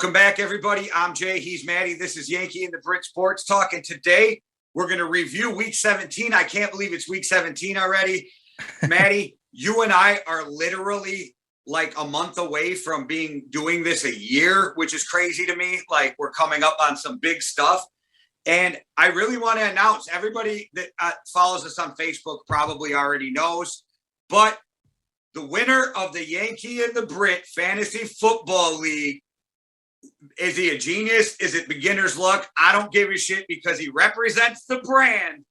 Welcome back, everybody. I'm Jay. He's Maddie. This is Yankee and the Brit Sports Talk. And today we're going to review Week 17. I can't believe it's Week 17 already. Maddie, you and I are literally like a month away from doing this a year, which is crazy to me. Like, we're coming up on some big stuff. And I really want to announce, everybody that follows us on Facebook probably already knows, but the winner of the Yankee and the Brit Fantasy Football League, is he a genius? Is it beginner's luck? I don't give a shit because he represents the brand.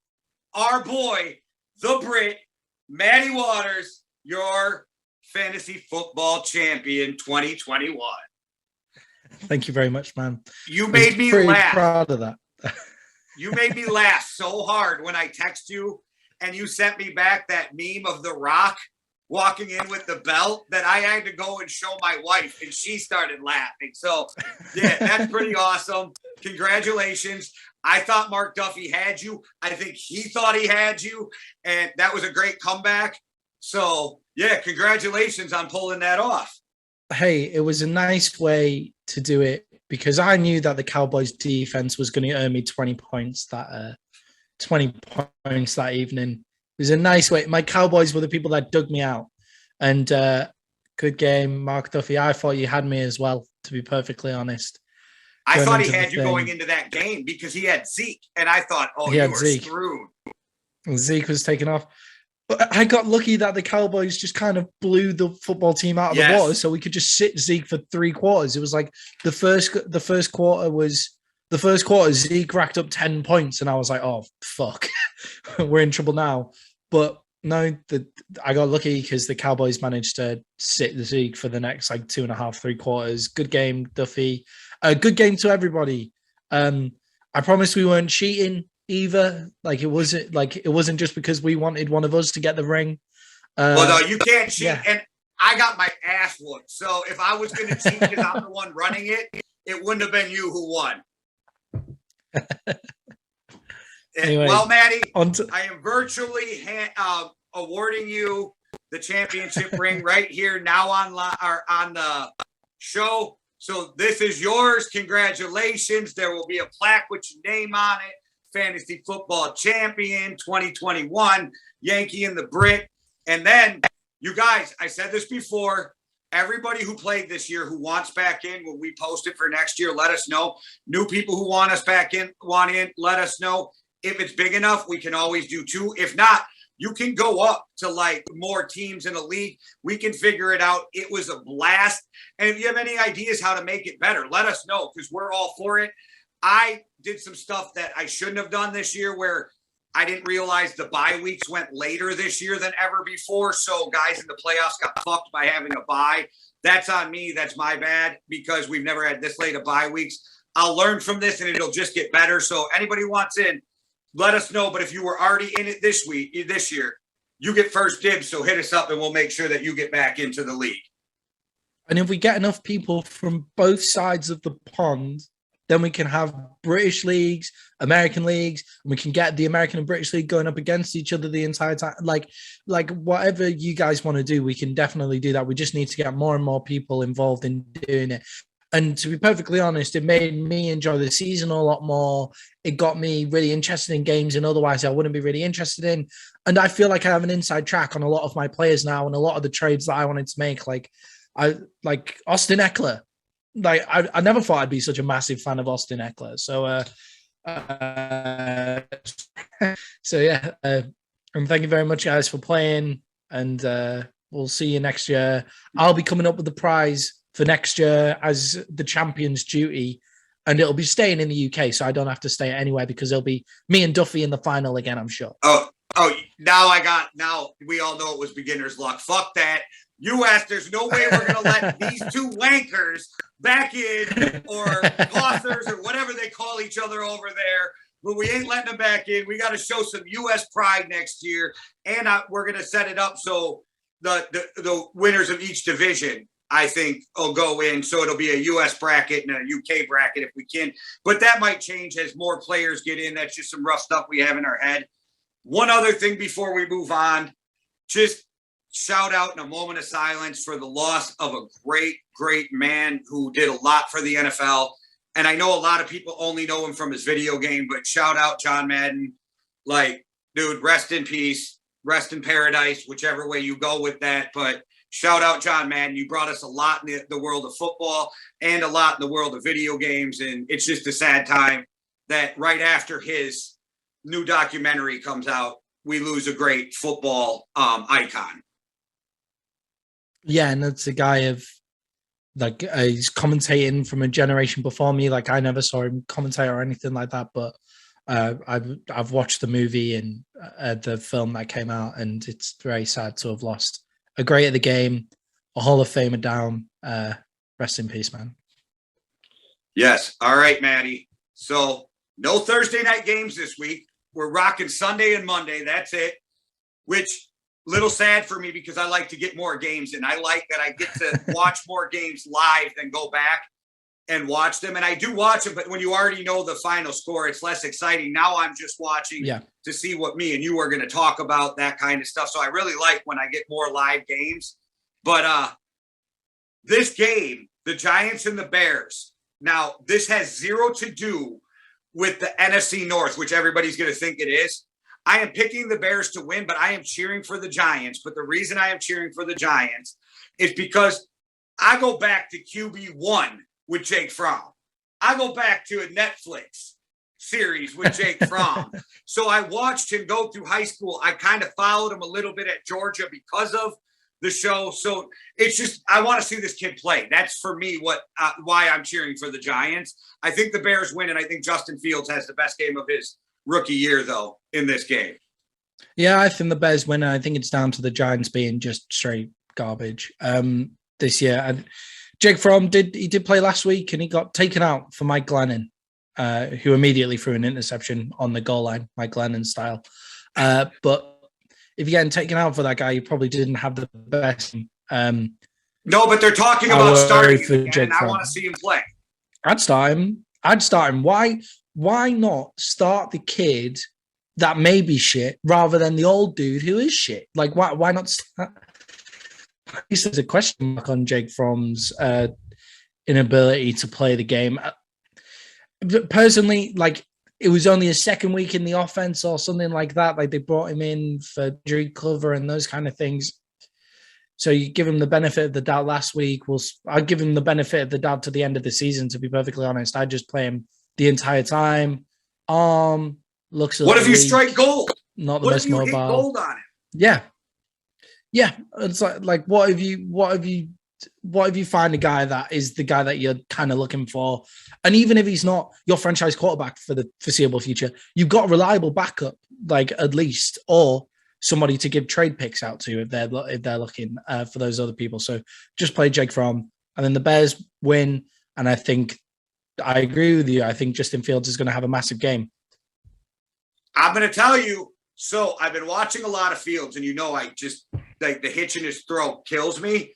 Our boy, the Brit, Matty Waters, your fantasy football champion 2021. Thank you very much, man. You made me pretty laugh. Proud of that. You made me laugh so hard when I text you and you sent me back that meme of The Rock walking in with the belt that I had to go and show my wife, and she started laughing. So, yeah, that's pretty awesome. Congratulations. I thought Mark Duffy had you. I think he thought he had you, and that was a great comeback. So, yeah, congratulations on pulling that off. Hey, it was a nice way to do it because I knew that the Cowboys defense was going to earn me 20 points that evening. It was a nice way. My Cowboys were the people that dug me out. And good game, Mark Duffy. I thought you had me as well, to be perfectly honest. I thought he had you going into that game because he had Zeke. And I thought, you were screwed. Zeke was taken off. But I got lucky that the Cowboys just kind of blew the football team out of the water, so we could just sit Zeke for 3 quarters. It was like the first quarter, Zeke racked up 10 points, and I was like, oh, fuck. We're in trouble now. But no, I got lucky because the Cowboys managed to sit the Zeke for the next 2.5, 3 quarters. Good game, Duffy. Good game to everybody. I promise we weren't cheating either. It wasn't just because we wanted one of us to get the ring. Well, no, you can't cheat. Yeah. And I got my ass whooped. So if I was going to cheat because I'm the one running it, it wouldn't have been you who won. Anyway, well, Maddie, I am virtually awarding you the championship ring right here now on the show. So this is yours. Congratulations. There will be a plaque with your name on it. Fantasy Football Champion 2021, Yankee and the Brit. And then, you guys, I said this before, everybody who played this year who wants back in, when we post it for next year, let us know. New people who want in, let us know. If it's big enough, we can always do 2. If not, you can go up to more teams in a league. We can figure it out. It was a blast. And if you have any ideas how to make it better, let us know because we're all for it. I did some stuff that I shouldn't have done this year where I didn't realize the bye weeks went later this year than ever before. So guys in the playoffs got fucked by having a bye. That's on me. That's my bad because we've never had this late of bye weeks. I'll learn from this and it'll just get better. So anybody who wants in, let us know. But if you were already in it this year, you get first dibs. So hit us up and we'll make sure that you get back into the league. And if we get enough people from both sides of the pond, then we can have British leagues, American leagues, and we can get the American and British league going up against each other the entire time. Like whatever you guys want to do, we can definitely do that. We just need to get more and more people involved in doing it. And to be perfectly honest, it made me enjoy the season a lot more. It got me really interested in games and otherwise I wouldn't be really interested in. And I feel like I have an inside track on a lot of my players now and a lot of the trades that I wanted to make. Like Austin Eckler. I never thought I'd be such a massive fan of Austin Eckler. And thank you very much, guys, for playing. And we'll see you next year. I'll be coming up with the prize for next year as the champion's duty, and it'll be staying in the UK, so I don't have to stay anywhere because it'll be me and Duffy in the final again, I'm sure. Oh, now we all know it was beginner's luck. Fuck that. U.S., there's no way we're going to let these 2 wankers back in, or tossers, or whatever they call each other over there. But we ain't letting them back in. We got to show some U.S. pride next year. And we're going to set it up so the winners of each division, I think, will go in. So it'll be a U.S. bracket and a U.K. bracket if we can. But that might change as more players get in. That's just some rough stuff we have in our head. One other thing before we move on, just shout out in a moment of silence for the loss of a great, great man who did a lot for the NFL. And I know a lot of people only know him from his video game, but shout out John Madden. Like, dude, rest in peace, rest in paradise, whichever way you go with that. But shout out John Madden. You brought us a lot in the world of football and a lot in the world of video games. And it's just a sad time that right after his new documentary comes out, we lose a great football icon. Yeah, and it's a guy of like he's commentating from a generation before me. Like I never saw him commentate or anything like that, but I've watched the movie and the film that came out, and it's very sad to have lost a great at the game, a Hall of Famer down. Rest in peace, man. Yes. All right, Maddie. So no Thursday night games this week. We're rocking Sunday and Monday. That's it. Which little sad for me because I like to get more games in. I like that I get to watch more games live than go back and watch them. And I do watch them, but when you already know the final score, it's less exciting. Now I'm just watching to see what me and you are going to talk about, that kind of stuff. So I really like when I get more live games. But this game, the Giants and the Bears, now this has zero to do with the NFC North, which everybody's going to think it is. I am picking the Bears to win, but I am cheering for the Giants. But the reason I am cheering for the Giants is because I go back to QB1 with Jake Fromm. I go back to a Netflix series with Jake Fromm. So I watched him go through high school. I kind of followed him a little bit at Georgia because of the show. So it's just, I want to see this kid play. That's for me why I'm cheering for the Giants. I think the Bears win, and I think Justin Fields has the best game of his rookie year, though, in this game. Yeah, I think the Bears win. I think it's down to the Giants being just straight garbage this year. Jake Fromm did play last week, and he got taken out for Mike Glennon, who immediately threw an interception on the goal line, Mike Glennon style. But if you're getting taken out for that guy, you probably didn't have the best. No, but they're talking about starting him again, and I want to see him play. I'd start him. Why not start the kid that may be shit rather than the old dude who is shit? Like, why not start? This is a question mark on Jake Fromm's inability to play the game. Personally, like, it was only a second week in the offense or something like that. Like, they brought him in for injury cover and those kind of things. So you give him the benefit of the doubt last week. I'd give him the benefit of the doubt to the end of the season, to be perfectly honest. I'd just play him the entire time. Looks. What if you strike gold? Not the most mobile. Hit gold on him? Yeah. It's like what if you find a guy that is the guy that you're kind of looking for, and even if he's not your franchise quarterback for the foreseeable future, you've got a reliable backup, like at least, or somebody to give trade picks out to if they're looking for those other people. So just play Jake Fromm, and then the Bears win, and I think. I agree with you. I think Justin Fields is going to have a massive game. I'm going to tell you. So I've been watching a lot of Fields, and I just like the hitch in his throat kills me.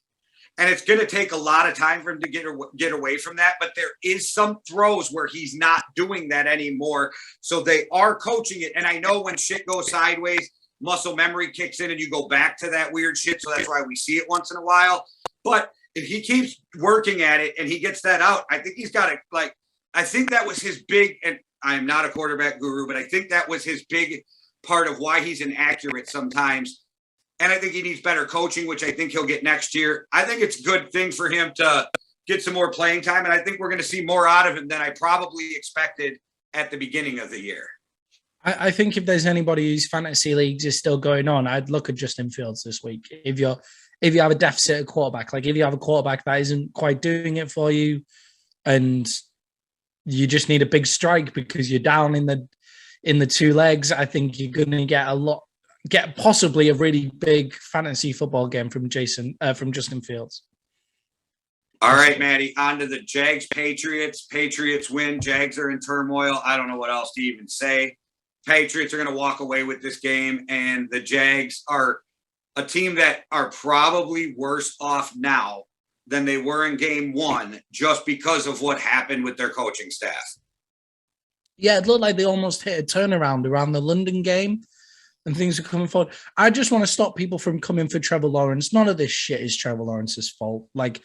And it's going to take a lot of time for him to get away from that. But there is some throws where he's not doing that anymore. So they are coaching it. And I know when shit goes sideways, muscle memory kicks in and you go back to that weird shit. So that's why we see it once in a while. But if he keeps working at it and he gets that out, I think he's got to I think that was his big, and I'm not a quarterback guru, but I think that was his big part of why he's inaccurate sometimes. And I think he needs better coaching, which I think he'll get next year. I think it's a good thing for him to get some more playing time. And I think we're going to see more out of him than I probably expected at the beginning of the year. I think if there's anybody whose fantasy leagues is still going on, I'd look at Justin Fields this week. If you have a deficit at quarterback, like if you have a quarterback that isn't quite doing it for you and you just need a big strike because you're down in the two legs, I think you're going to get possibly a really big fantasy football game from Justin Fields. All right, Maddie, on to the Jags Patriots. Patriots win. Jags are in turmoil. I don't know what else to even say. Patriots are going to walk away with this game, and the Jags are a team that are probably worse off now than they were in game one just because of what happened with their coaching staff. Yeah, it looked like they almost hit a turnaround around the London game. and things are coming forward. I just want to stop people from coming for Trevor Lawrence. None of this shit is Trevor Lawrence's fault. Like,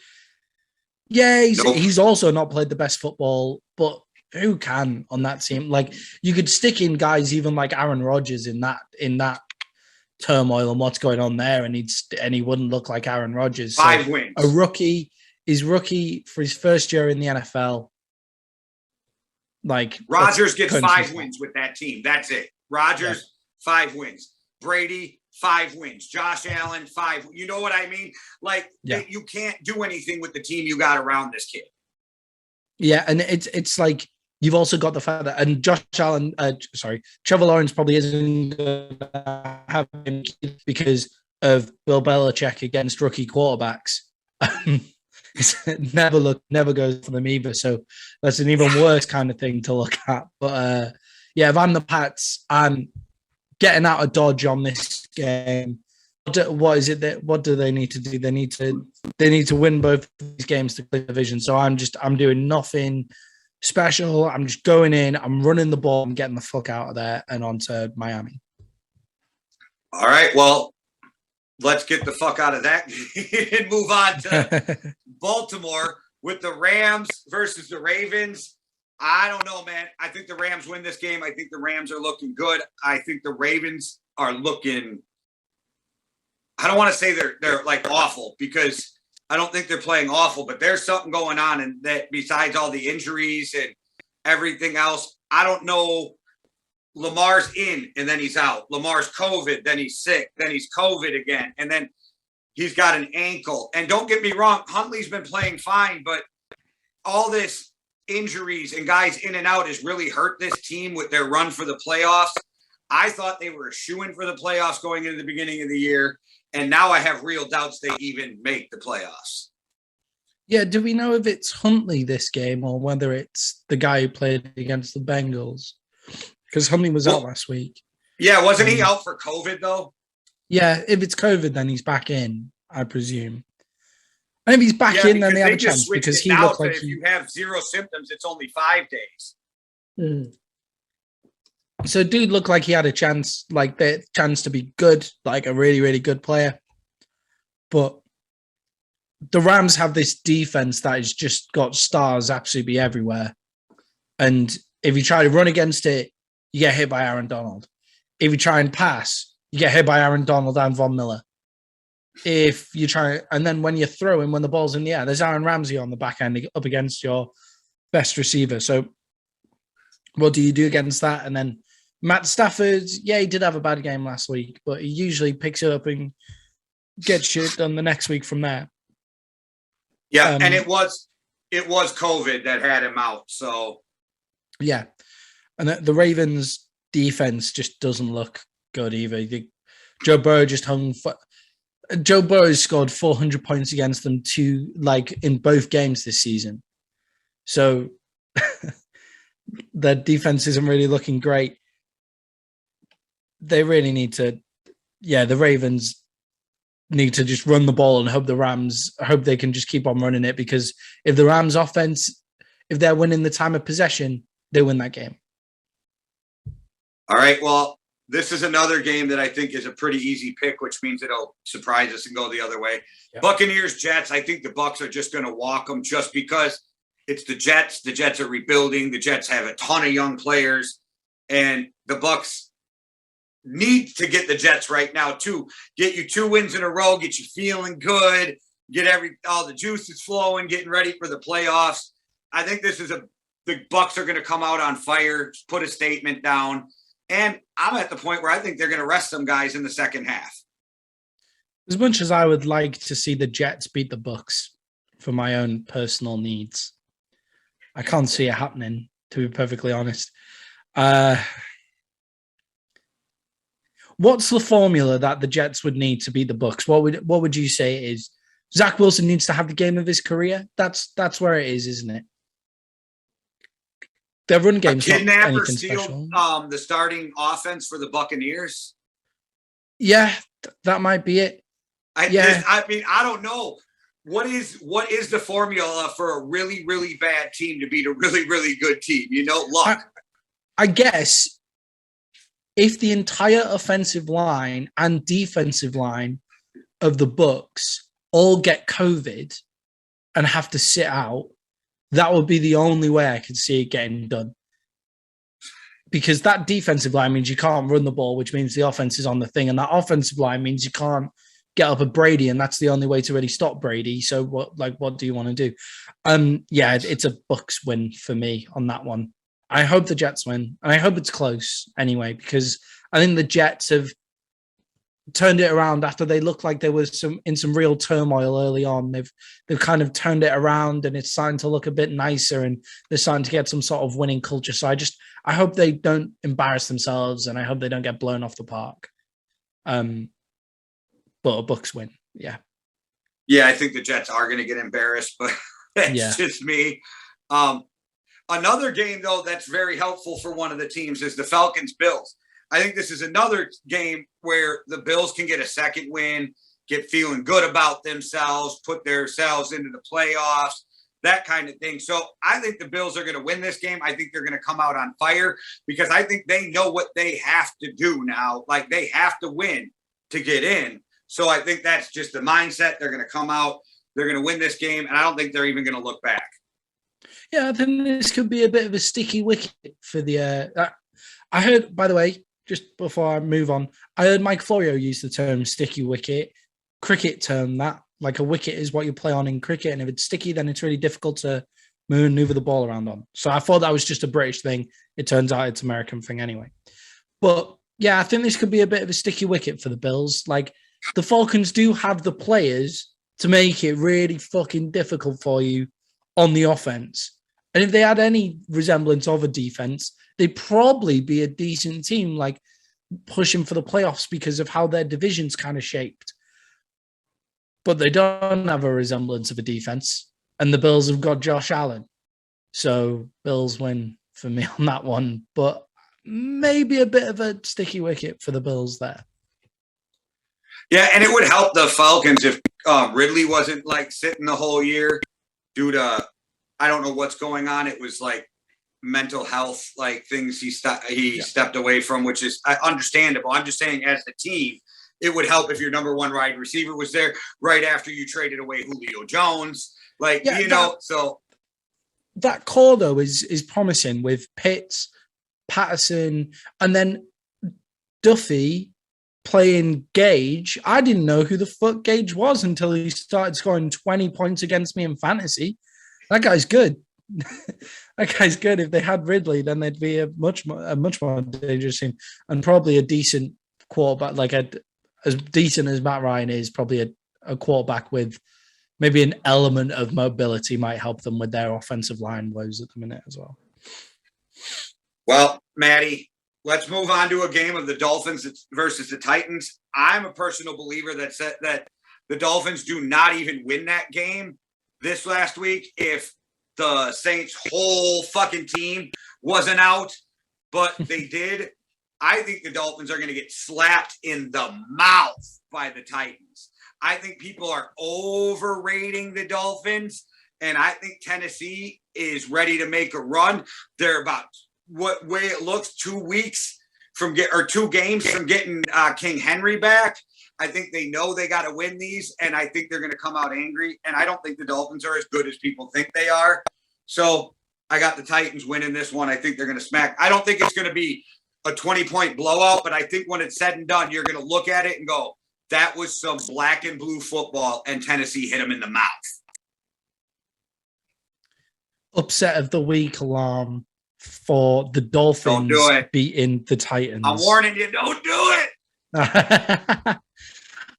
yeah, he's also not played the best football, but who can on that team? Like, you could stick in guys even like Aaron Rodgers in that turmoil and what's going on there, and he wouldn't look like Aaron Rodgers. 5 wins. A rookie for his first year in the NFL. Like, Rodgers gets 5 wins with that team. That's it. Rodgers, 5 wins. Brady, 5 wins. Josh Allen, 5. You know what I mean? Like, you can't do anything with the team you got around this kid. Yeah, and it's like you've also got the fact that, and Trevor Lawrence probably isn't going to have him because of Bill Belichick against rookie quarterbacks. It never goes for them either. So that's an even worse kind of thing to look at. But if I'm the Pats, I'm getting out of Dodge on this game. What do they need to do? They need to win both these games to clear the division. So I'm doing nothing special. I'm just going in, I'm running the ball, I'm getting the fuck out of there and on to Miami. All right, well, let's get the fuck out of that and move on to Baltimore with the Rams versus the Ravens. I don't know, man. I think the Rams win this game. I think the Rams are looking good. I think the Ravens are looking, I don't want to say they're like awful, because I don't think they're playing awful, but there's something going on, and that besides all the injuries and everything else, I don't know. Lamar's in and then he's out. Lamar's COVID, then he's sick, then he's COVID again, and then he's got an ankle. And don't get me wrong, Huntley's been playing fine, but all this injuries and guys in and out has really hurt this team with their run for the playoffs. I thought they were a shoo-in for the playoffs going into the beginning of the year, and now I have real doubts they even make the playoffs. Yeah, do we know if it's Huntley this game or whether it's the guy who played against the Bengals? Because Huntley was out last week. Yeah, wasn't he out for COVID, though? Yeah, if it's COVID, then he's back in, I presume. And if he's back in, then they have a chance. Because he looked like if you have 0 symptoms, it's only 5 days. Mm. So dude looked like he had a chance, like the chance to be good, like a really, really good player. But the Rams have this defense that has just got stars absolutely everywhere. And if you try to run against it, you get hit by Aaron Donald. If you try and pass, you get hit by Aaron Donald and Von Miller. If you try, and then when you're throwing, when the ball's in the air, there's Aaron Ramsey on the back end up against your best receiver. So what do you do against that? And then Matt Stafford, yeah, he did have a bad game last week, but he usually picks it up and gets shit done the next week from there. Yeah, and it was COVID that had him out. So yeah. And the Ravens defense just doesn't look good either. Joe Burrow scored 400 points against them in both games this season. So their defense isn't really looking great. They really need to, the Ravens need to just run the ball and hope they can just keep on running it, because if the Rams offense, if they're winning the time of possession, they win that game. All right, well, this is another game that I think is a pretty easy pick, which means it'll surprise us and go the other way. Yep. Buccaneers Jets, I think the Bucs are just going to walk them just because it's the Jets. The Jets are rebuilding. The Jets have a ton of young players, and the Bucs need to get the Jets right now to get you 2 wins in a row, get you feeling good, get all the juices flowing, getting ready for the playoffs. I think the Bucs are going to come out on fire, put a statement down. And I'm at the point where I think they're going to rest some guys in the second half. As much as I would like to see the Jets beat the Bucs for my own personal needs, I can't see it happening, to be perfectly honest. What's the formula that the Jets would need to beat the Bucs? What would you say it is? Zach Wilson needs to have the game of his career. That's where it is, isn't it? Their run game's not anything special. The starting offense for the Buccaneers. Yeah, that might be it. I don't know. What is the formula for a really, really bad team to beat a really, really good team? Luck. I guess if the entire offensive line and defensive line of the Bucs all get COVID and have to sit out, that would be the only way I could see it getting done. Because that defensive line means you can't run the ball, which means the offense is on the thing. And that offensive line means you can't get up at Brady. And that's the only way to really stop Brady. So what do you want to do? Yeah, it's a Bucs win for me on that one. I hope the Jets win. And I hope it's close anyway, because I think the Jets have turned it around after they looked like there was some real turmoil early on. They've kind of turned it around and it's starting to look a bit nicer and they're starting to get some sort of winning culture. So I hope they don't embarrass themselves and I hope they don't get blown off the park. But a Bucs win. Yeah. Yeah, I think the Jets are going to get embarrassed, but that's just me. Another game, though, that's very helpful for one of the teams is the Falcons Bills. I think this is another game where the Bills can get a second win, get feeling good about themselves, put themselves into the playoffs, that kind of thing. So I think the Bills are going to win this game. I think they're going to come out on fire because I think they know what they have to do now. Like they have to win to get in. So I think that's just the mindset. They're going to come out. They're going to win this game. And I don't think they're even going to look back. Yeah, I think this could be a bit of a sticky wicket for the I heard, by the way, just before I move on, I heard Mike Florio use the term sticky wicket, cricket term that, like a wicket is what you play on in cricket. And if it's sticky, then it's really difficult to maneuver the ball around on. So I thought that was just a British thing. It turns out it's an American thing anyway. But yeah, I think this could be a bit of a sticky wicket for the Bills. Like the Falcons do have the players to make it really fucking difficult for you on the offense. And if they had any resemblance of a defense, they'd probably be a decent team, like pushing for the playoffs because of how their division's kind of shaped. But they don't have a resemblance of a defense. And the Bills have got Josh Allen. So Bills win for me on that one. But maybe a bit of a sticky wicket for the Bills there. Yeah, and it would help the Falcons if Ridley wasn't like sitting the whole year due to, I don't know what's going on. It was like mental health, like things he stepped away from, which is understandable. I'm just saying as a team, it would help if your number one wide receiver was there right after you traded away Julio Jones. Like, so. That core, though, is promising with Pitts, Patterson, and then Duffy playing Gage. I didn't know who the fuck Gage was until he started scoring 20 points against me in fantasy. That guy's good. That guy's good. If they had Ridley, then they'd be a much more dangerous team and probably a decent quarterback, like as decent as Matt Ryan is, probably a quarterback with maybe an element of mobility might help them with their offensive line woes at the minute as well. Well, Maddie, let's move on to a game of the Dolphins versus the Titans. I'm a personal believer that the Dolphins do not even win that game this last week if the Saints' whole fucking team wasn't out, but they did. I think the Dolphins are going to get slapped in the mouth by the Titans. I think people are overrating the Dolphins, and I think Tennessee is ready to make a run. They're about what way it looks 2 games from getting King Henry back. I think they know they got to win these, and I think they're going to come out angry. And I don't think the Dolphins are as good as people think they are. So I got the Titans winning this one. I think they're going to smack. I don't think it's going to be a 20-point blowout, but I think when it's said and done, you're going to look at it and go, that was some black and blue football, and Tennessee hit them in the mouth. Upset of the week alarm for the Dolphins beating the Titans. I'm warning you, don't do it.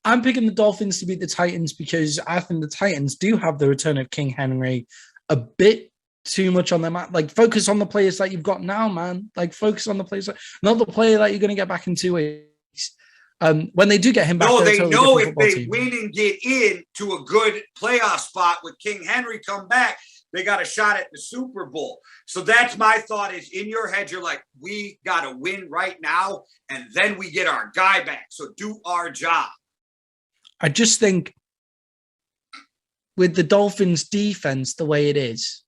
I'm picking the Dolphins to beat the Titans because I think the Titans do have the return of King Henry a bit too much on their map. Like, focus on the players that you've got now, man. Like, focus on the players, not the player that you're going to get back in 2 weeks. When they do get him back, they know if they win and get in to a good playoff spot with King Henry come back, they got a shot at the Super Bowl. So that's my thought is in your head, you're like, we got to win right now, and then we get our guy back. So do our job. I just think with the Dolphins defense the way it is,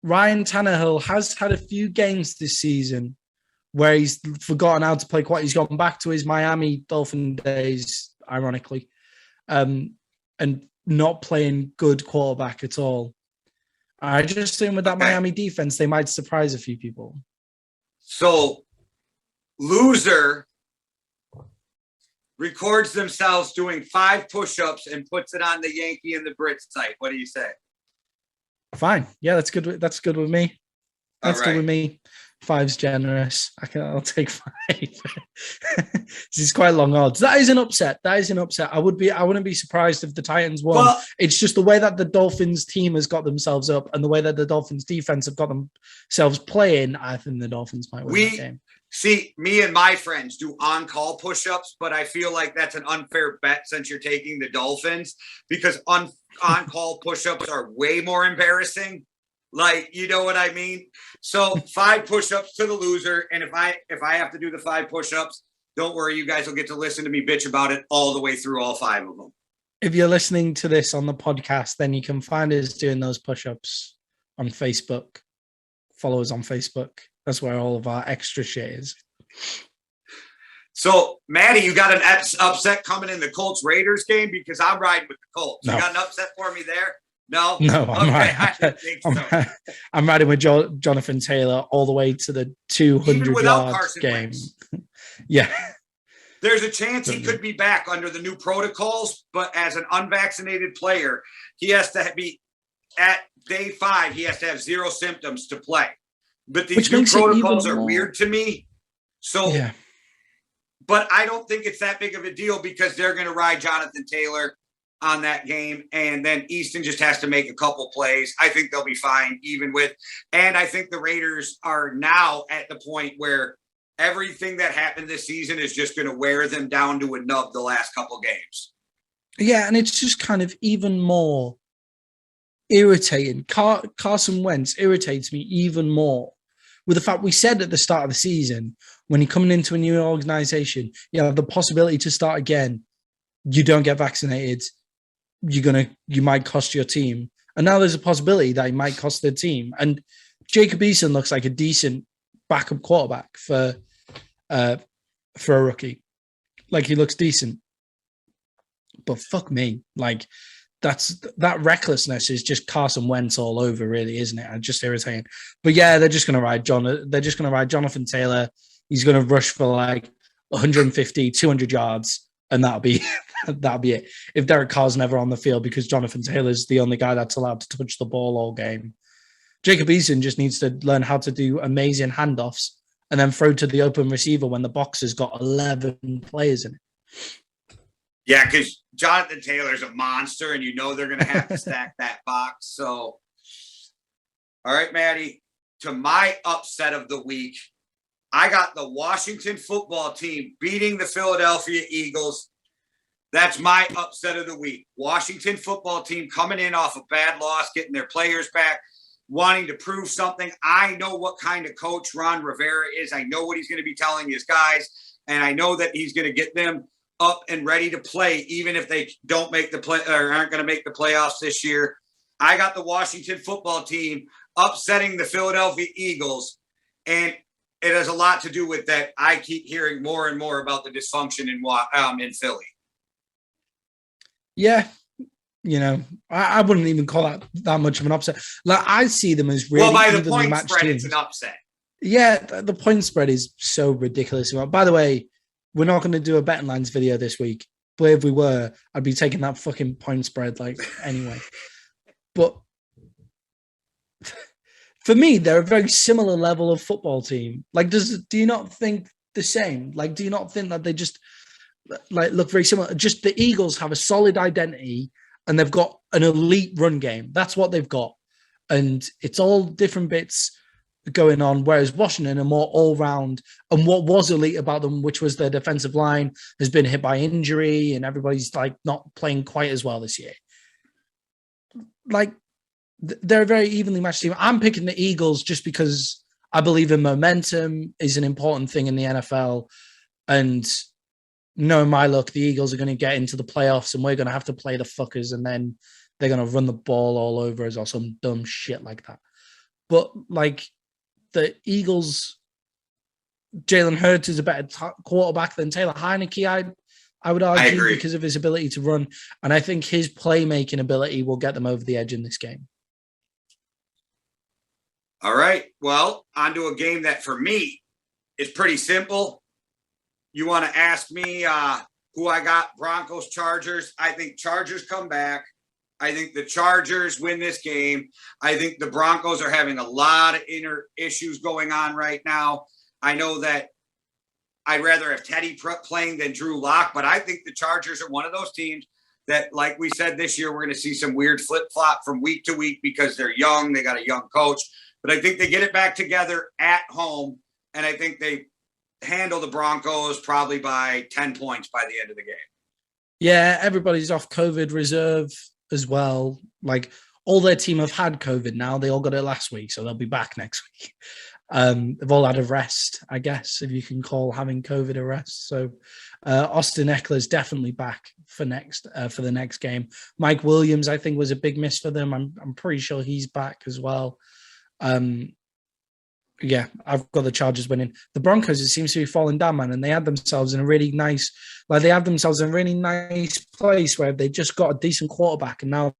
Ryan Tannehill has had a few games this season where he's forgotten how to play quite. He's gone back to his Miami Dolphin days, ironically, and not playing good quarterback at all. I just think with that Miami defense, they might surprise a few people. So, loser records themselves doing 5 push-ups and puts it on the Yankee and the Brits site. What do you say? Fine. Yeah, that's good. That's good with me. That's good with me. 5's generous. I'll take 5. This is quite long odds. That is an upset. I wouldn't be surprised if the Titans won. Well, it's just the way that the Dolphins team has got themselves up and the way that the Dolphins defense have got themselves playing. I think the Dolphins might win that game. See, me and my friends do on-call push-ups, but I feel like that's an unfair bet since you're taking the Dolphins because on-call push-ups are way more embarrassing. Like, you know what I mean? So 5 push-ups to the loser. And if I have to do the 5 push-ups, don't worry, you guys will get to listen to me bitch about it all the way through all 5 of them. If you're listening to this on the podcast, then you can find us doing those push-ups on Facebook. Follow us on Facebook. That's where all of our extra shit is. So, Maddie, you got an upset coming in the Colts-Raiders game? Because I'm riding with the Colts. No. You got an upset for me there? No, I'm right. I didn't think so. I'm riding with Jonathan Taylor all the way to the 200 yards game. Yeah. There's a chance he could be back under the new protocols, but as an unvaccinated player, he has to be at day 5. He has to have 0 symptoms to play. But these new protocols are weird to me. So, yeah. But I don't think it's that big of a deal because they're going to ride Jonathan Taylor on that game, and then Easton just has to make a couple plays. I think they'll be fine and I think the Raiders are now at the point where everything that happened this season is just going to wear them down to a nub the last couple games. Yeah, and it's just kind of even more irritating. Carson Wentz irritates me even more with the fact we said at the start of the season, when you're coming into a new organization, you have the possibility to start again. You don't get vaccinated. You might cost your team. And now there's a possibility that he might cost their team. And Jacob Eason looks like a decent backup quarterback for a rookie. Like, he looks decent. But fuck me. Like, that recklessness is just Carson Wentz all over, really, isn't it? And just irritating. But yeah, they're just gonna ride Jonathan Taylor. He's gonna rush for like 150, 200 yards. And that'll be it. If Derek Carr's never on the field because Jonathan Taylor's the only guy that's allowed to touch the ball all game. Jacob Eason just needs to learn how to do amazing handoffs and then throw to the open receiver when the box has got 11 players in it. Yeah, because Jonathan Taylor's a monster, and you know they're going to have to stack that box. So, all right, Maddie, to my upset of the week, I got the Washington football team beating the Philadelphia Eagles. That's my upset of the week. Washington football team coming in off a bad loss, getting their players back, wanting to prove something. I know what kind of coach Ron Rivera is. I know what he's going to be telling his guys, and I know that he's going to get them up and ready to play, even if they don't make the play or aren't going to make the playoffs this year. I got the Washington football team upsetting the Philadelphia Eagles, and it has a lot to do with that. I keep hearing more and more about the dysfunction in Philly. Yeah, you know, I wouldn't even call that much of an upset. Like, I see them as really by the point spread, teams. It's an upset. Yeah, the point spread is so ridiculous. By the way, we're not going to do a betting lines video this week, but if we were, I'd be taking that fucking point spread anyway. But for me, they're a very similar level of football team. Like, do you not think the same? Like, do you not think that they just look very similar? Just the Eagles have a solid identity and they've got an elite run game. That's what they've got. And it's all different bits going on, whereas Washington are more all-round. And what was elite about them, which was their defensive line, has been hit by injury and everybody's not playing quite as well this year. They're a very evenly matched team. I'm picking the Eagles just because I believe in momentum is an important thing in the NFL. And knowing my luck, the Eagles are going to get into the playoffs and we're going to have to play the fuckers and then they're going to run the ball all over us or some dumb shit like that. But the Eagles, Jalen Hurts is a better quarterback than Taylor Heineke, I would argue, because of his ability to run. And I think his playmaking ability will get them over the edge in this game. All right. Well, on to a game that for me is pretty simple. You want to ask me who I got? Broncos, Chargers. I think Chargers come back. I think the Chargers win this game. I think the Broncos are having a lot of inner issues going on right now. I know that I'd rather have Teddy playing than Drew Lock, but I think the Chargers are one of those teams that, like we said this year, we're going to see some weird flip-flop from week to week because they're young. They got a young coach. But I think they get it back together at home, and I think they handle the Broncos probably by 10 points by the end of the game. Yeah, everybody's off COVID reserve as well. Like, all their team have had COVID now. They all got it last week, so they'll be back next week. They've all had a rest, I guess, if you can call having COVID a rest. So Austin Eckler's definitely back for the next game. Mike Williams, I think, was a big miss for them. I'm pretty sure he's back as well. Yeah, I've got the Chargers winning. The Broncos, it seems to be falling down, man, and they had themselves in a really nice, place where they just got a decent quarterback, and now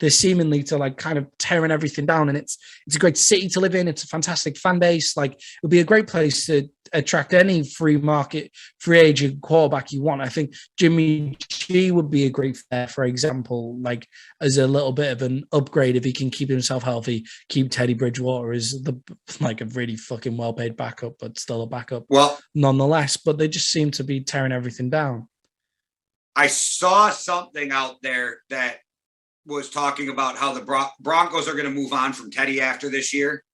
they're seemingly to like kind of tearing everything down. And it's a great city to live in. It's a fantastic fan base. Like, it would be a great place to attract any free agent quarterback you want. I think Jimmy G would be a great fit, for example, like as a little bit of an upgrade if he can keep himself healthy, keep Teddy Bridgewater as a really fucking well-paid backup, but still a backup. Well, nonetheless, but they just seem to be tearing everything down. I saw something out there that was talking about how the Broncos are going to move on from Teddy after this year.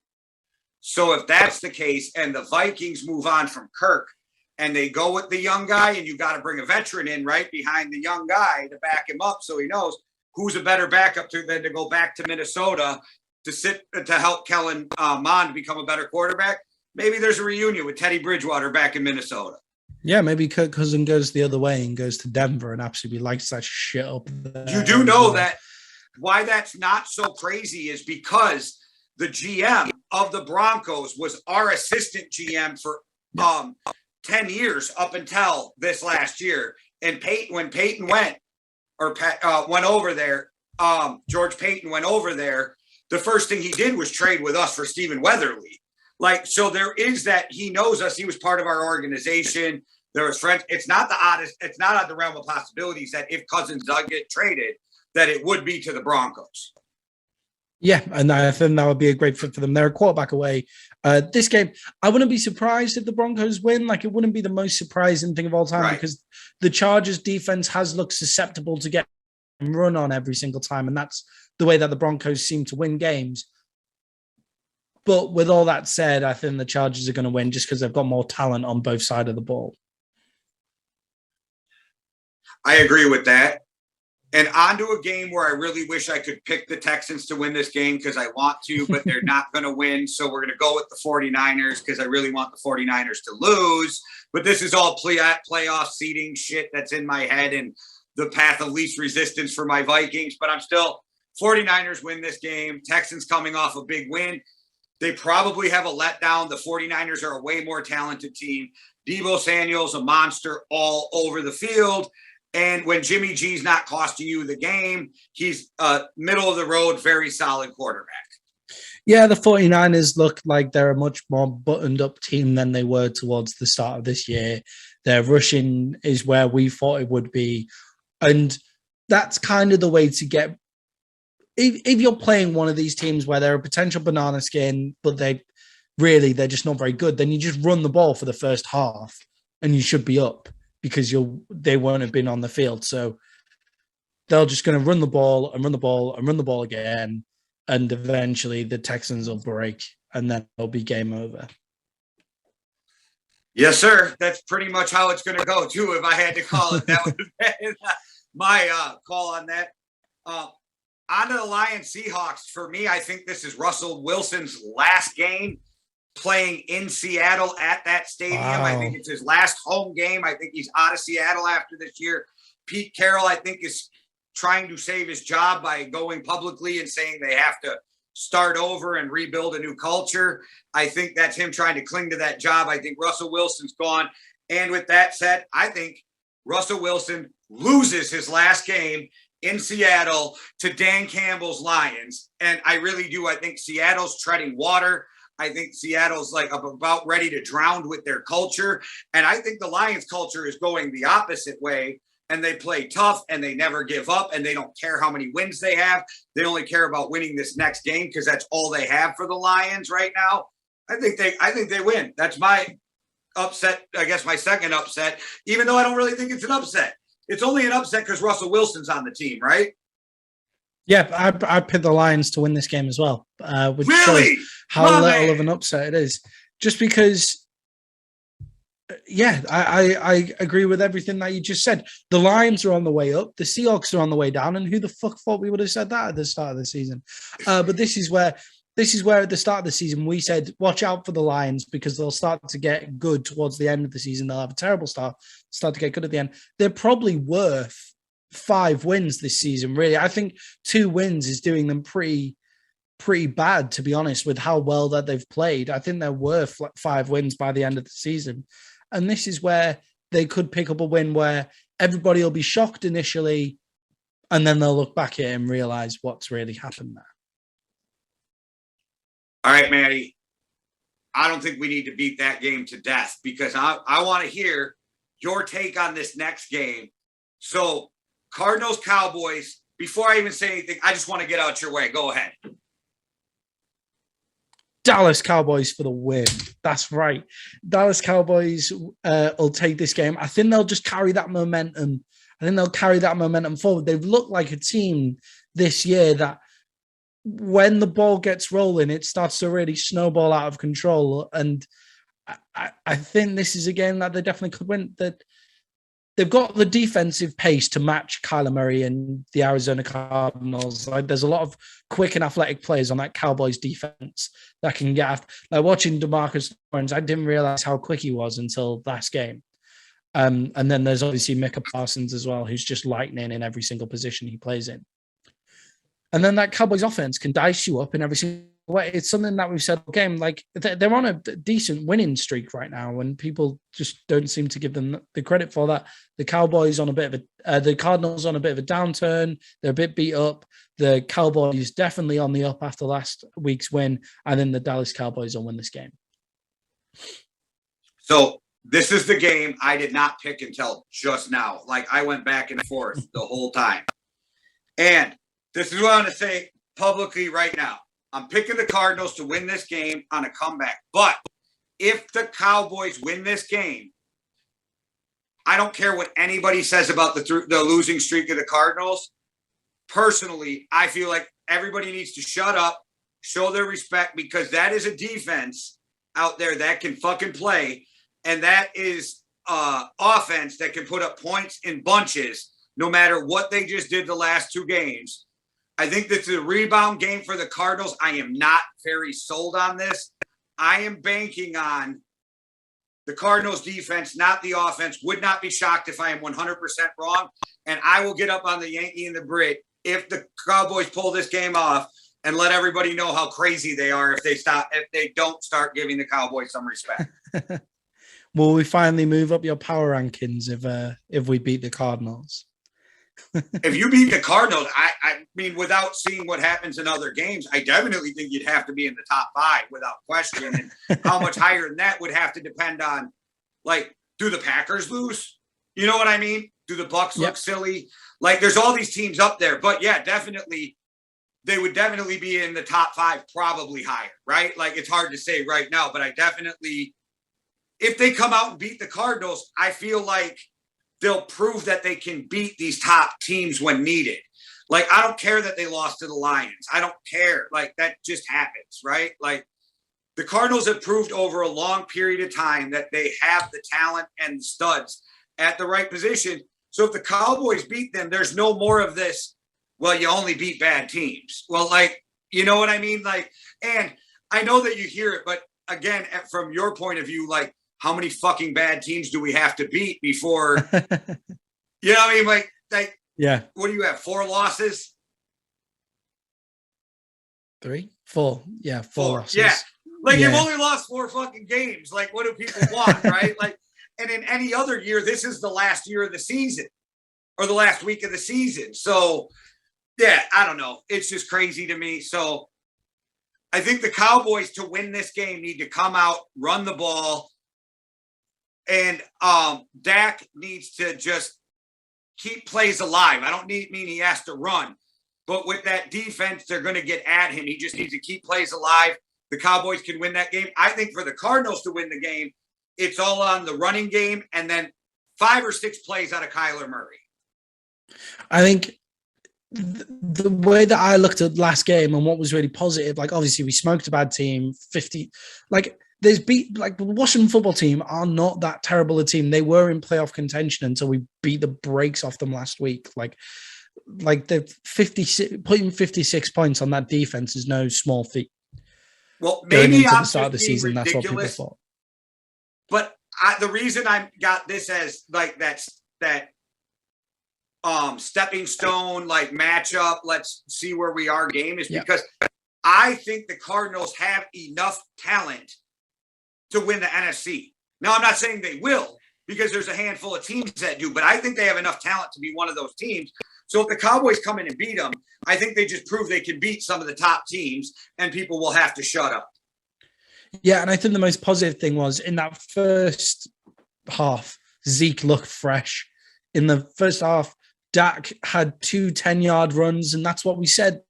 So if that's the case and the Vikings move on from Kirk and they go with the young guy, and you got to bring a veteran in right behind the young guy to back him up so he knows who's a better backup than to go back to Minnesota to help Kellen Mond become a better quarterback. Maybe there's a reunion with Teddy Bridgewater back in Minnesota. Yeah, maybe Kirk Cousins goes the other way and goes to Denver and absolutely lights that shit up there. You do know that why that's not so crazy is because the GM of the Broncos was our assistant GM for 10 years up until this last year. And when Peyton went over there, George Payton went over there, the first thing he did was trade with us for Stephen Weatherly. Like, so there is that. He knows us. He was part of our organization. There was friends. It's not out of the realm of possibilities that if Cousins does get traded, that it would be to the Broncos. Yeah, and I think that would be a great fit for them. They're a quarterback away. This game, I wouldn't be surprised if the Broncos win. Like, it wouldn't be the most surprising thing of all time, because the Chargers defense has looked susceptible to get run on every single time, and that's the way that the Broncos seem to win games. But with all that said, I think the Chargers are going to win just because they've got more talent on both sides of the ball. I agree with that. And on to a game where I really wish I could pick the Texans to win this game because I want to, but they're not going to win. So we're going to go with the 49ers because I really want the 49ers to lose. But this is all playoff seeding shit that's in my head and the path of least resistance for my Vikings. But I'm still 49ers win this game. Texans coming off a big win. They probably have a letdown. The 49ers are a way more talented team. Deebo Samuel's a monster all over the field. And when Jimmy G's not costing you the game, he's a middle of the road, very solid quarterback. Yeah, the 49ers look like they're a much more buttoned up team than they were towards the start of this year. Their rushing is where we thought it would be. And that's kind of the way to get, if you're playing one of these teams where they're a potential banana skin, but they're just not very good, then you just run the ball for the first half and you should be up, because they won't have been on the field. So they're just going to run the ball and run the ball and run the ball again. And eventually the Texans will break and then it'll be game over. Yes, sir. That's pretty much how it's going to go too. If I had to call it, that would be my call on that. On to the Lions Seahawks. For me, I think this is Russell Wilson's last game playing in Seattle at that stadium. Wow. I think it's his last home game. I think he's out of Seattle after this year. Pete Carroll, I think, is trying to save his job by going publicly and saying they have to start over and rebuild a new culture. I think that's him trying to cling to that job. I think Russell Wilson's gone. And with that said, I think Russell Wilson loses his last game in Seattle to Dan Campbell's Lions. And I really do. I think Seattle's treading water. I think Seattle's like about ready to drown with their culture. And I think the Lions culture is going the opposite way. And they play tough and they never give up and they don't care how many wins they have. They only care about winning this next game because that's all they have for the Lions right now. I think they win. That's my upset, I guess my second upset, even though I don't really think it's an upset. It's only an upset because Russell Wilson's on the team, right? Yeah, I picked the Lions to win this game as well, which really? shows how little of an upset it is. Just because, yeah, I agree with everything that you just said. The Lions are on the way up. The Seahawks are on the way down. And who the fuck thought we would have said that at the start of the season? But this is where at the start of the season, we said, watch out for the Lions because they'll start to get good towards the end of the season. They'll have a terrible start to get good at the end. They're probably worth 5 wins this season, really. I think 2 wins is doing them pretty bad, to be honest, with how well that they've played. I think they're worth 5 wins by the end of the season. And this is where they could pick up a win where everybody will be shocked initially, and then they'll look back at it and realize what's really happened there. All right, Maddie, I don't think we need to beat that game to death because I want to hear your take on this next game. So Cardinals Cowboys, before I even say anything, I just want to get out your way. Go ahead. Dallas Cowboys for the win. That's right. Dallas Cowboys will take this game. I think they'll just carry that momentum. I think they'll carry that momentum forward. They've looked like a team this year that when the ball gets rolling, it starts to really snowball out of control. And I think this is a game that they definitely could win. That they've got the defensive pace to match Kyler Murray and the Arizona Cardinals. Like, there's a lot of quick and athletic players on that Cowboys defense that can get after. Like watching DeMarcus Lawrence, I didn't realize how quick he was until last game. And then there's obviously Micah Parsons as well, who's just lightning in every single position he plays in. And then that Cowboys offense can dice you up in every single way. It's something that we've said all game. Like they're on a decent winning streak right now, and people just don't seem to give them the credit for that. The Cowboys on a bit of the Cardinals on a bit of a downturn. They're a bit beat up. The Cowboys definitely on the up after last week's win, and then the Dallas Cowboys will win this game. So this is the game I did not pick until just now. Like I went back and forth the whole time, and this is what I'm going to say publicly right now. I'm picking the Cardinals to win this game on a comeback. But if the Cowboys win this game, I don't care what anybody says about the losing streak of the Cardinals. Personally, I feel like everybody needs to shut up, show their respect, because that is a defense out there that can fucking play. And that is offense that can put up points in bunches no matter what they just did the last 2 games. I think this is a rebound game for the Cardinals. I am not very sold on this. I am banking on the Cardinals defense, not the offense. Would not be shocked if I am 100% wrong. And I will get up on the Yankee and the Brit if the Cowboys pull this game off and let everybody know how crazy they are if they don't start giving the Cowboys some respect. Will we finally move up your power rankings if we beat the Cardinals? If you beat the Cardinals, I mean, without seeing what happens in other games, I definitely think you'd have to be in the top 5 without question. And how much higher than that would have to depend on, like, do the Packers lose? You know what I mean? Do the Bucs look silly? Like, there's all these teams up there. But, yeah, definitely, they would definitely be in the top 5, probably higher, right? Like, it's hard to say right now. But I definitely, if they come out and beat the Cardinals, I feel like they'll prove that they can beat these top teams when needed. Like, I don't care that they lost to the Lions. I don't care. Like, that just happens, right? Like, the Cardinals have proved over a long period of time that they have the talent and the studs at the right position. So if the Cowboys beat them, there's no more of this, well, you only beat bad teams. Well, like, you know what I mean? Like, and I know that you hear it, but again, from your point of view, like, how many fucking bad teams do we have to beat before, you know what I mean? Like, yeah. What do you have? 4 losses? 3? Four losses. Yeah. Like, you've only lost 4 fucking games. Like, what do people want, right? Like, and in any other year, this is the last year of the season or the last week of the season. So, yeah, I don't know. It's just crazy to me. So, I think the Cowboys, to win this game, need to come out, run the ball, and Dak needs to just keep plays alive. I don't mean he has to run, but with that defense, they're going to get at him. He just needs to keep plays alive. The Cowboys can win that game. I think for the Cardinals to win the game, it's all on the running game and then 5 or 6 plays out of Kyler Murray. I think the way that I looked at last game and what was really positive, like obviously we smoked a bad team, 50, like the Washington football team are not that terrible a team. They were in playoff contention until we beat the brakes off them last week. Like the 56, putting 56 points on that defense is no small feat. Well, maybe at the start of the season, ridiculous, that's what people thought. But the reason I got this as like that stepping stone, like matchup, let's see where we are game is because I think the Cardinals have enough talent to win the NFC. Now, I'm not saying they will because there's a handful of teams that do, but I think they have enough talent to be one of those teams. So if the Cowboys come in and beat them, I think they just prove they can beat some of the top teams and people will have to shut up. Yeah, and I think the most positive thing was in that first half, Zeke looked fresh. In the first half, Dak had 2 10-yard runs, and that's what we said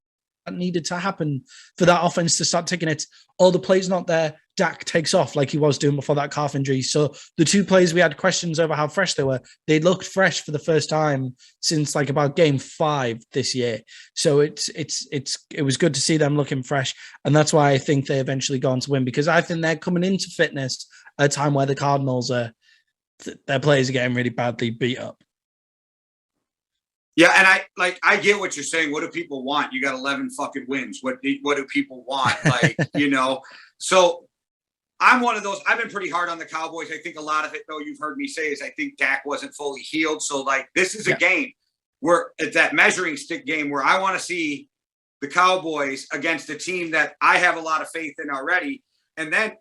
that needed to happen for that offense to start taking it. All the plays not there, Dak takes off like he was doing before that calf injury. So the 2 plays we had questions over how fresh they were. They looked fresh for the first time since like about game 5 this year. So it was good to see them looking fresh, and that's why I think they eventually go on to win because I think they're coming into fitness at a time where the Cardinals their players are getting really badly beat up. Yeah, and I get what you're saying. What do people want? You got 11 fucking wins. What do people want? Like, So I'm one of those. I've been pretty hard on the Cowboys. I think a lot of it, though, you've heard me say is I think Dak wasn't fully healed. So, like, this is a game where it's that measuring stick game where I want to see the Cowboys against a team that I have a lot of faith in already. And then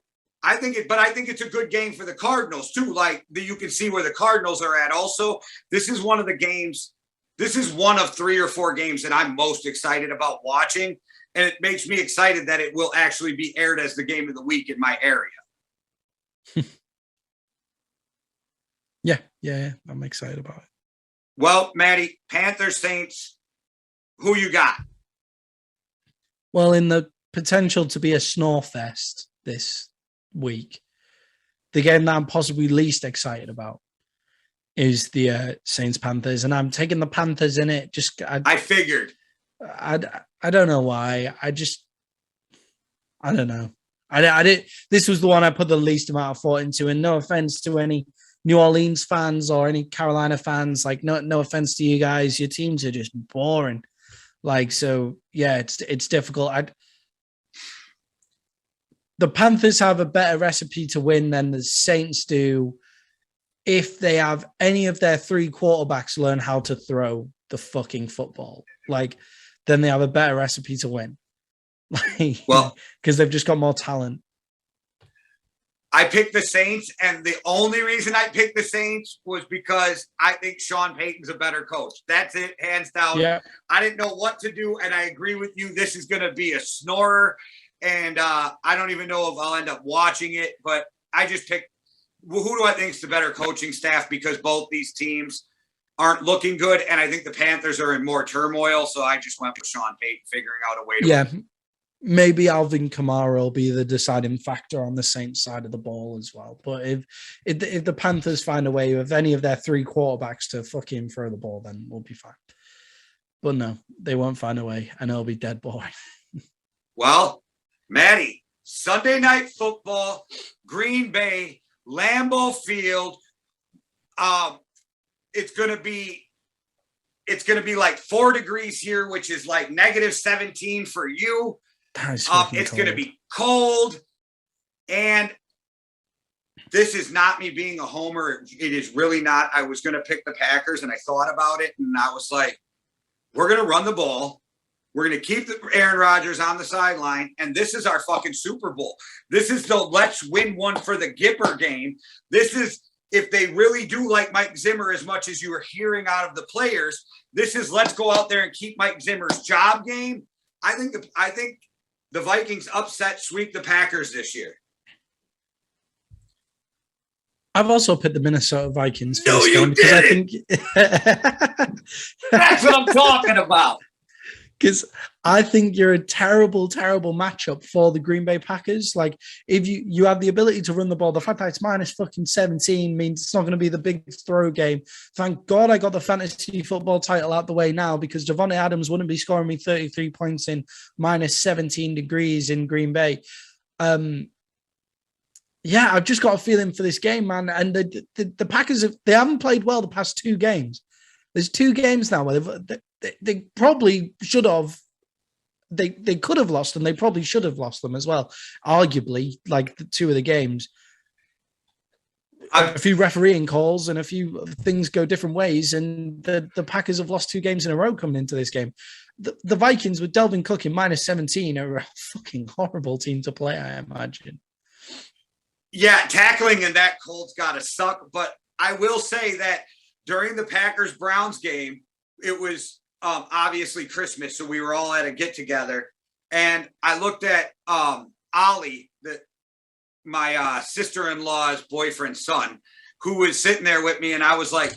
I think it's a good game for the Cardinals, too. Like, you can see where the Cardinals are at also. This is one of the games. This is one of 3 or 4 games that I'm most excited about watching. And it makes me excited that it will actually be aired as the game of the week in my area. Yeah. I'm excited about it. Well, Maddie, Panthers, Saints, who you got? Well, in the potential to be a snore fest this week, the game that I'm possibly least excited about is the Saints Panthers, and I'm taking the Panthers in it. I figured. I don't know why. I don't know. I did. This was the one I put the least amount of thought into, and no offense to any New Orleans fans or any Carolina fans. Like, no offense to you guys. Your teams are just boring. Like, so yeah, it's difficult. The Panthers have a better recipe to win than the Saints do. If they have any of their 3 quarterbacks learn how to throw the fucking football, like, then they have a better recipe to win. Like, well, because they've just got more talent. I picked the Saints, and the only reason I picked the Saints was because I think Sean Payton's a better coach. That's it, hands down. Yeah. I didn't know what to do, and I agree with you. This is going to be a snorer, and I don't even know if I'll end up watching it, but I just picked who do I think is the better coaching staff because both these teams aren't looking good, and I think the Panthers are in more turmoil, so I just went with Sean Payton figuring out a way to win. Maybe Alvin Kamara will be the deciding factor on the Saints side of the ball as well. But if the Panthers find a way with any of their 3 quarterbacks to fucking throw the ball, then we'll be fine. But no, they won't find a way, and it'll be dead boring. Well, Maddie, Sunday Night Football, Green Bay, Lambeau Field. It's gonna be like 4 degrees here, which is like -17 for you. It's gonna be cold, and this is not me being a homer. It is really not. I was gonna pick the Packers, and I thought about it, and I was like, we're gonna run the ball. We're going to keep Aaron Rodgers on the sideline, and this is our fucking Super Bowl. This is the let's win one for the Gipper game. This is, if they really do like Mike Zimmer as much as you are hearing out of the players, this is let's go out there and keep Mike Zimmer's job game. I think the Vikings sweep the Packers this year. I've also picked the Minnesota Vikings. No, you didn't. That's what I'm talking about. Because I think you're a terrible, terrible matchup for the Green Bay Packers. Like, if you have the ability to run the ball, the fact that it's minus fucking 17 means it's not going to be the big throw game. Thank God I got the fantasy football title out the way now, because Devontae Adams wouldn't be scoring me 33 points in minus 17 degrees in Green Bay. Yeah, I've just got a feeling for this game, man. And the Packers, they haven't played well the past 2 games. There's 2 games now where they probably should have. They could have lost, and they probably should have lost them as well. Arguably, like the 2 of the games, a few refereeing calls and a few things go different ways, and the Packers have lost 2 games in a row coming into this game. The Vikings with Delvin Cook in minus 17 are a fucking horrible team to play, I imagine. Yeah, tackling in that cold's got to suck. But I will say that during the Packers-Browns game, it was obviously Christmas, so we were all at a get-together. And I looked at Ollie, my sister-in-law's boyfriend's son, who was sitting there with me, and I was like,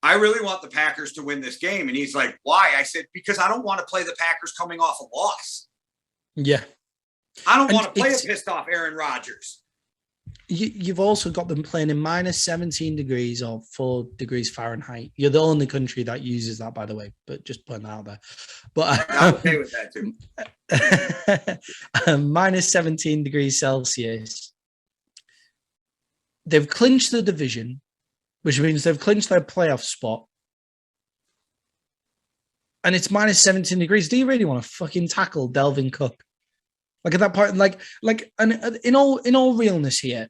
I really want the Packers to win this game. And he's like, why? I said, because I don't want to play the Packers coming off a loss. Yeah. I don't want to play a pissed-off Aaron Rodgers. You've also got them playing in minus 17 degrees or 4 degrees Fahrenheit. You're the only country that uses that, by the way, but just putting that out there. But I'm okay with that too. Minus 17 degrees Celsius. They've clinched the division, which means they've clinched their playoff spot. And it's minus 17 degrees. Do you really want to fucking tackle Delvin Cook? Like at that point, and in all realness here,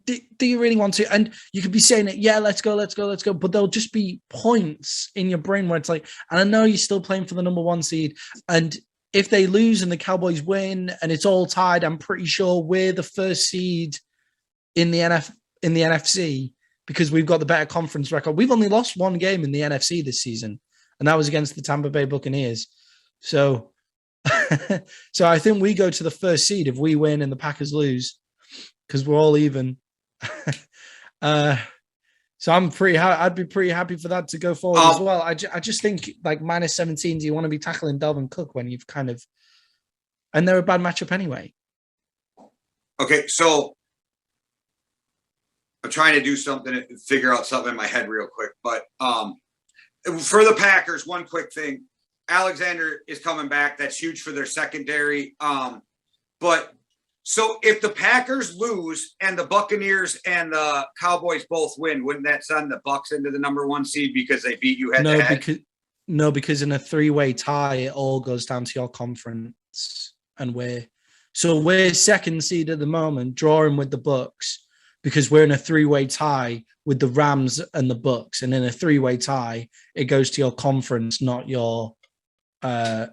do you really want to? And you could be saying it, yeah, let's go. But there'll just be points in your brain where it's like, and I know you're still playing for the number 1 seed. And if they lose and the Cowboys win and it's all tied, I'm pretty sure we're the first seed in the NFC because we've got the better conference record. We've only lost 1 game in the NFC this season, and that was against the Tampa Bay Buccaneers. So I think we go to the first seed if we win and the Packers lose, because we're all even. So I'd be pretty happy for that to go forward as well. I just think like minus 17, do you want to be tackling Delvin Cook when you've kind of, and they're a bad matchup anyway. Okay, so I'm trying to do something, figure out something in my head real quick. But for the Packers, one quick thing. Alexander is coming back. That's huge for their secondary. But so if the Packers lose and the Buccaneers and the Cowboys both win, wouldn't that send the Bucs into the number 1 seed because they beat you head to head? Because in a 3-way tie, it all goes down to your conference, and we're second seed at the moment, drawing with the Bucs, because we're in a 3-way tie with the Rams and the Bucs, and in a 3-way tie, it goes to your conference, not your. Okay,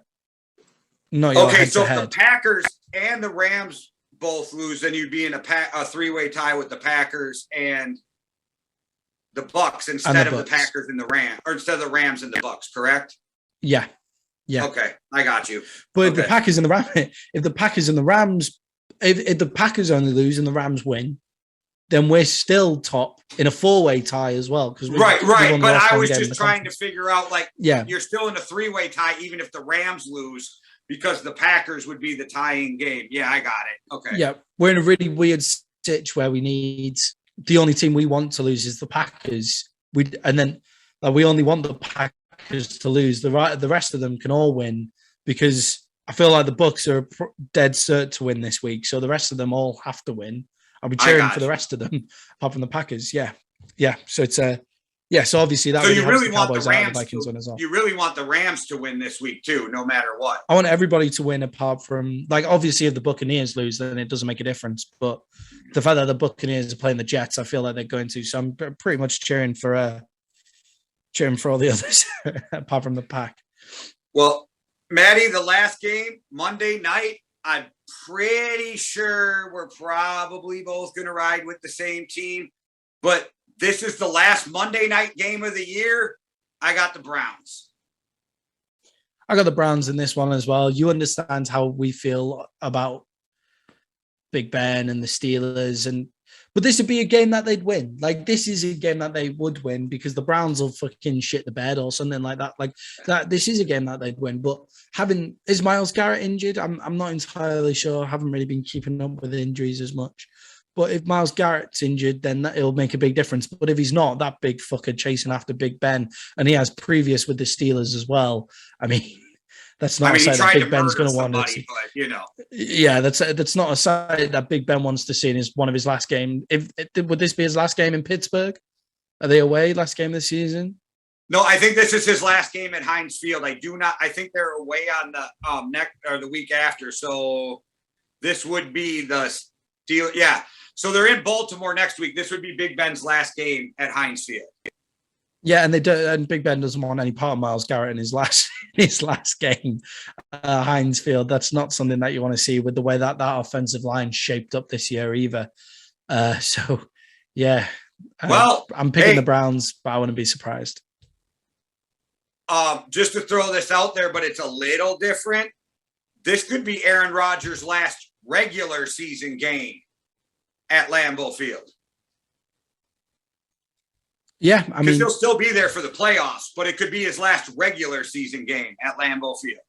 so if the Packers and the Rams both lose, then you'd be in a 3-way tie with the Packers and the Bucs instead of the Packers and the Rams, or instead of the Rams and the Bucs, correct? Yeah. Okay, I got you. But if the Packers and the Rams, if the Packers only lose and the Rams win, then we're still top in a 4-way tie as well. Right. But I was just trying to figure out, you're still in a 3-way tie, even if the Rams lose, because the Packers would be the tying game. Yeah, I got it. Okay. Yeah, we're in a really weird stitch where we need the only team we want to lose is the Packers. We only want the Packers to lose. The rest of them can all win, because I feel like the Bucs are dead cert to win this week. So the rest of them all have to win. I'll be cheering for the rest of them, apart from the Packers. Yeah. So it's so obviously that. So you really want the Rams Vikings win as well. You really want the Rams to win this week too, no matter what. I want everybody to win, apart from obviously if the Buccaneers lose, then it doesn't make a difference. But the fact that the Buccaneers are playing the Jets, I feel like they're going to. So I'm pretty much cheering for all the others, apart from the Pack. Well, Maddie, the last game, Monday night, I'm pretty sure we're probably both going to ride with the same team. But this is the last Monday night game of the year. I got the Browns. I got the Browns in this one as well. You understand how we feel about Big Ben and the Steelers, but this would be a game that they'd win. Like, this is a game that they would win because the Browns will fucking shit the bed or something like that. Like that, this is a game that they'd win. But is Myles Garrett injured? I'm not entirely sure. I haven't really been keeping up with injuries as much. But if Myles Garrett's injured, then it'll make a big difference. But if he's not, that big fucker chasing after Big Ben, and he has previous with the Steelers as well. I mean, that's not a side that Big Ben's going to want to see. But, you know. Yeah, that's not a side that Big Ben wants to see in one of his last games. Would this be his last game in Pittsburgh? Are they away last game of the season? No, I think this is his last game at Heinz Field. I think they're away on the next or the week after. So this would be the Steel. Yeah. So they're in Baltimore next week. This would be Big Ben's last game at Heinz Field. Yeah, and Big Ben doesn't want any part of Myles Garrett in his last game, Heinz Field. That's not something that you want to see with the way that offensive line shaped up this year either. So, yeah. Well, I'm picking the Browns, but I wouldn't be surprised. Just to throw this out there, but it's a little different. This could be Aaron Rodgers' last regular season game at Lambeau Field. Yeah, I mean, he'll still be there for the playoffs, but it could be his last regular season game at Lambeau Field.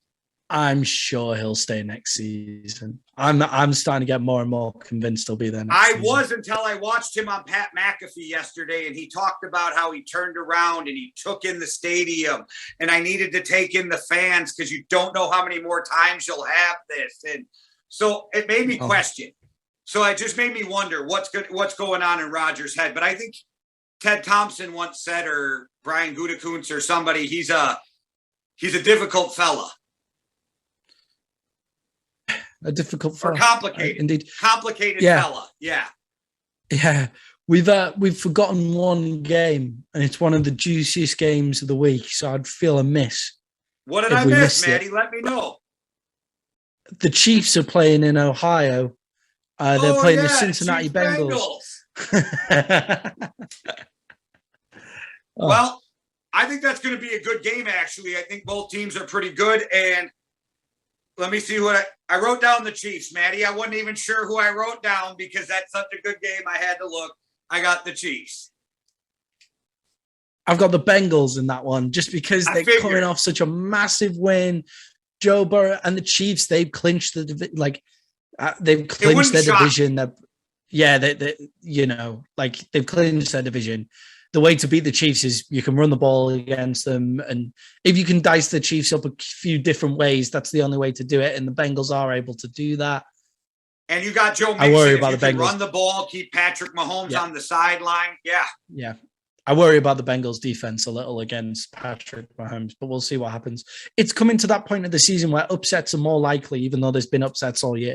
I'm sure he'll stay next season. I'm starting to get more and more convinced he'll be there next season. Was until I watched him on Pat McAfee yesterday, and he talked about how he turned around and he took in the stadium, and I needed to take in the fans because you don't know how many more times you'll have this. And so it made me question. So it just made me wonder what's going on in Rodgers' head. But I think Ted Thompson once said, or Brian Gutekunst or somebody, he's a difficult fella. A difficult fella. Or complicated. Indeed. Complicated fella. Yeah. Yeah. We've forgotten one game, and it's one of the juiciest games of the week, so I'd feel amiss. What did I miss, Maddie? Let me know. The Chiefs are playing in Ohio. They're playing the Cincinnati Bengals. Well, I think that's going to be a good game, actually. I think both teams are pretty good. And let me see what I wrote down the Chiefs, Maddie. I wasn't even sure who I wrote down because that's such a good game. I had to look. I got the Chiefs. I've got the Bengals in that one just because they're coming off such a massive win. Joe Burrow and the Chiefs, they've clinched their division. They've clinched their division. They've clinched their division. The way to beat the Chiefs is you can run the ball against them. And if you can dice the Chiefs up a few different ways, that's the only way to do it. And the Bengals are able to do that. And you got Joe Mixon. I worry about the Bengals. Run the ball, keep Patrick Mahomes on the sideline. Yeah. Yeah. I worry about the Bengals defense a little against Patrick Mahomes, but we'll see what happens. It's coming to that point of the season where upsets are more likely, even though there's been upsets all year.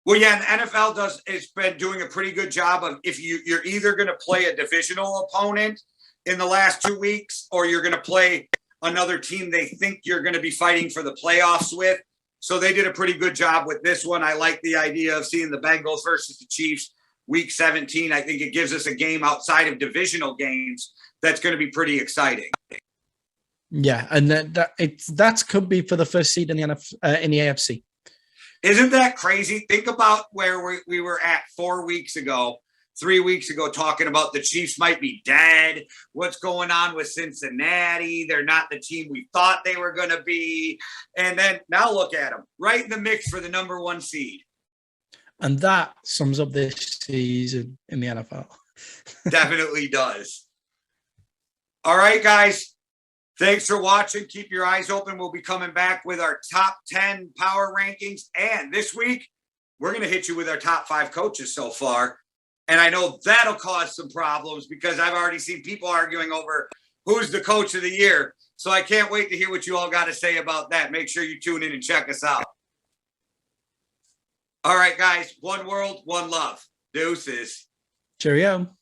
Well, yeah, and the NFL has been doing a pretty good job of if you're either going to play a divisional opponent in the last 2 weeks or you're going to play another team they think you're going to be fighting for the playoffs with. So they did a pretty good job with this one. I like the idea of seeing the Bengals versus the Chiefs week 17. I think it gives us a game outside of divisional games that's going to be pretty exciting. Yeah, and that could be for the first seed in the AFC. Isn't that crazy? Think about where we were at 3 weeks ago, talking about the Chiefs might be dead. What's going on with Cincinnati? They're not the team we thought they were going to be. And then now look at them, right in the mix for the number 1 seed. And that sums up this season in the NFL. Definitely does. All right, guys. Thanks for watching. Keep your eyes open. We'll be coming back with our top 10 power rankings. And this week, we're going to hit you with our top 5 coaches so far. And I know that'll cause some problems because I've already seen people arguing over who's the coach of the year. So I can't wait to hear what you all got to say about that. Make sure you tune in and check us out. All right, guys. One world, one love. Deuces. Cheerio.